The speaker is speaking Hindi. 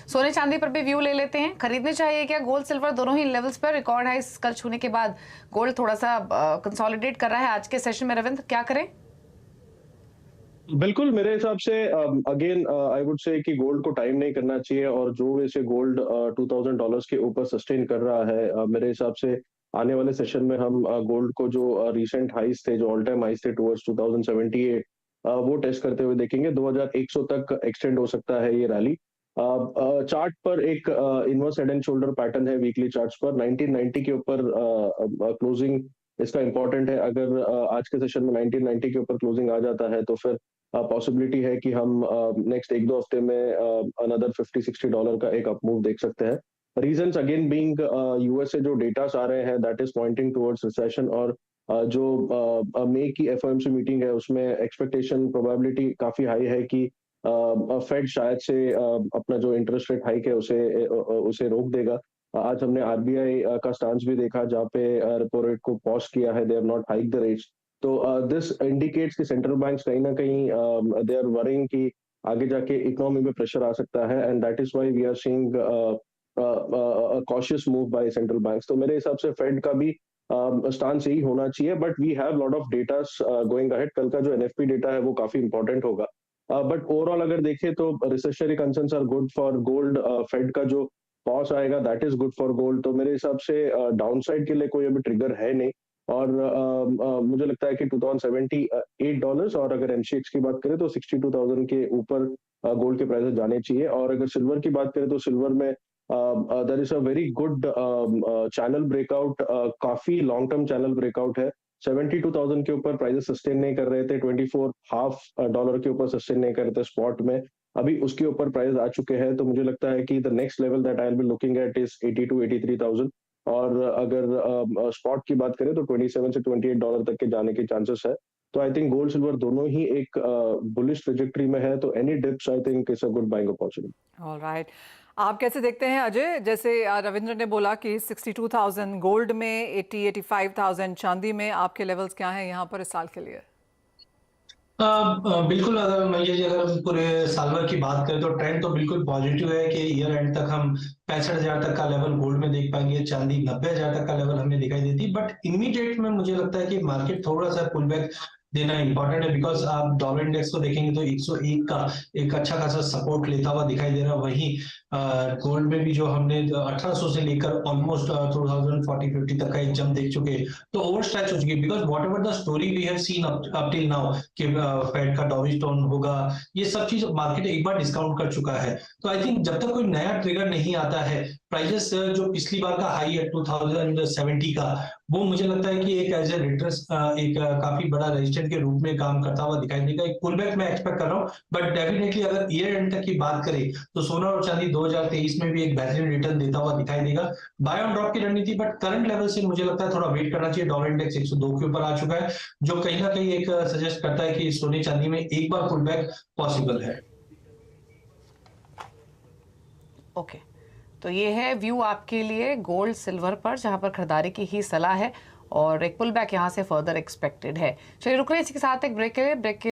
सोने चांदी पर भी व्यू ले लेते हैं। खरीदने चाहिए क्या? गोल्ड सिल्वर दोनों ही लेवल्स पर रिकॉर्ड हाइस कल छूने के बाद गोल्ड थोड़ा सा कंसोलिडेट कर रहा है आज के सेशन में। रविंद्र, क्या करें? बिल्कुल, मेरे हिसाब से अगेन आई वुड से कि गोल्ड को टाइम नहीं करना चाहिए और जो वैसे गोल्ड $2000 के ऊपर सस्टेन कर रहा है, मेरे हिसाब से आने वाले सेशन में हम गोल्ड को जो रीसेंट हाइस थे, जो ऑल टाइम हाइस थे टुवर्ड्स 2078, वो टेस्ट करते हुए देखेंगे। 2100 तक एक्सटेंड हो सकता है ये रैली। चार्ट पर एक inverse head and shoulder pattern है वीकली चार्ट्स पर 1990 के ऊपर क्लोजिंग इसका इंपॉर्टेंट है। अगर आज के सेशन में 1990 के ऊपर क्लोजिंग आ जाता है तो फिर पॉसिबिलिटी है कि हम नेक्स्ट 1-2 हफ्ते में अनदर $50-60 का एक अप मूव देख सकते हैं। रीजंस अगेन बीइंग यूएस से जो डेटास आ रहे हैं that is pointing towards recession, और जो मई की एफओएमसी मीटिंग है उसमें एक्सपेक्टेशन प्रोबेबिलिटी काफी हाई है कि फेड शायद से अपना जो इंटरेस्ट रेट हाइक है उसे रोक देगा। आज हमने आरबीआई का स्टांस भी देखा जहाँ पे रेपो रेट को पॉज किया है, they have not hike the rates. तो दिस इंडिकेट्स कि सेंट्रल बैंक्स कहीं ना कहीं दे आर वरिंग कि आगे जाके इकोनॉमी में प्रेशर आ सकता है, and that is why we are seeing cautious move by central banks. तो मेरे हिसाब से फेड का भी स्टांस यही होना चाहिए, but we have lot of datas going ahead. कल का जो एनएफपी डेटा है वो काफी इंपॉर्टेंट होगा। बट ओवरऑल अगर देखें तो recessionary concerns are good for gold. Fed का जो पॉज आएगा that is good for gold. तो मेरे हिसाब से डाउनसाइड के लिए कोई अभी ट्रिगर है नहीं। और मुझे लगता है कि $2078, और अगर एमसीएक्स की बात करें तो 62,000 के ऊपर गोल्ड के प्राइसेस जाने चाहिए। और अगर सिल्वर की बात करें तो सिल्वर में there is a very good channel breakout, काफी लॉन्ग टर्म चैनल ब्रेकआउट है। 72,000 के ऊपर प्राइसेस सस्टेन नहीं कर रहे थे, 24 हाफ डॉलर के ऊपर सस्टेन नहीं कर रहे थे स्पॉट में, अभी उसके ऊपर प्राइस आ चुके हैं। तो मुझे लगता है कि the next level that I will be looking at is 82-83,000। और अगर स्पॉट की बात करें तो 27 से $28 तक के जाने के चांसेस है। तो आई थिंक गोल्ड सिल्वर दोनों ही एक बुलिश ट्रेजेक्टरी में है, तो any dips I think is a good buying opportunity. Alright, आप कैसे देखते हैं अजय? जैसे रविंद्र ने बोला कि 62,000 गोल्ड में, 85,000 चांदी में, आपके लेवल्स क्या हैं यहाँ पर इस साल के लिए? बिल्कुल, अगर मैं ये अगर हम पूरे साल भर की बात करें तो ट्रेंड तो बिल्कुल पॉजिटिव है कि ईयर एंड तक हम 65,000 तक का लेवल गोल्ड में देख पाएंगे, चांदी 90,000 तक का लेवल हमें दिखाई देती। बट इमीडिएट में मुझे लगता है कि मार्केट थोड़ा सा पुल बैक देना इंपॉर्टेंट है, बिकॉज आप डॉलर इंडेक्स को देखेंगे तो 101 का एक अच्छा खासा सपोर्ट लेता हुआ दिखाई दे रहा है। वहीं गोल्ड में भी जो हमने 1800 से लेकर ऑलमोस्ट 2040-50 तक का एक जंप देख चुके हैं, तो ओवर स्ट्रेच हो चुकी है। Because whatever the story we have seen up till now कि फेड का डॉविश टोन होगा, ये सब चीज मार्केट एक बार डिस्काउंट कर चुका है। तो आई थिंक जब तक कोई नया ट्रिगर नहीं आता है, प्राइजेस जो पिछली बार का हाई है 2070 का, वो मुझे लगता है कि एक एज ए रिट्रेस एक काफी बड़ा रेजिस्टेंट के रूप में काम करता हुआ दिखाई देगा। एक पुल बैक मैं एक्सपेक्ट कर रहा हूँ, बट डेफिनेटली अगर ईयर एंड तक की बात करें तो सोना और चांदी 2023 में भी एक बेहतरीन रिटर्न देता हुआ दिखाई देगा। बाय ऑन ड्रॉप की रणनीति, बट करंट लेवल से मुझे लगता है थोड़ा वेट करना चाहिए। डॉलर इंडेक्स 102 के ऊपर आ चुका है, जो कहीं ना कहीं एक सजेस्ट करता है कि सोने चांदी में एक बार पुल बैक पॉसिबल है। ओके, तो ये है व्यू आपके लिए गोल्ड सिल्वर पर, जहां पर खरीदारी की ही सलाह है और एक पुल बैक यहाँ से फर्दर एक्सपेक्टेड है। चलिए रुक रहे हैं इसी के साथ एक ब्रेक के लिए। ब्रेक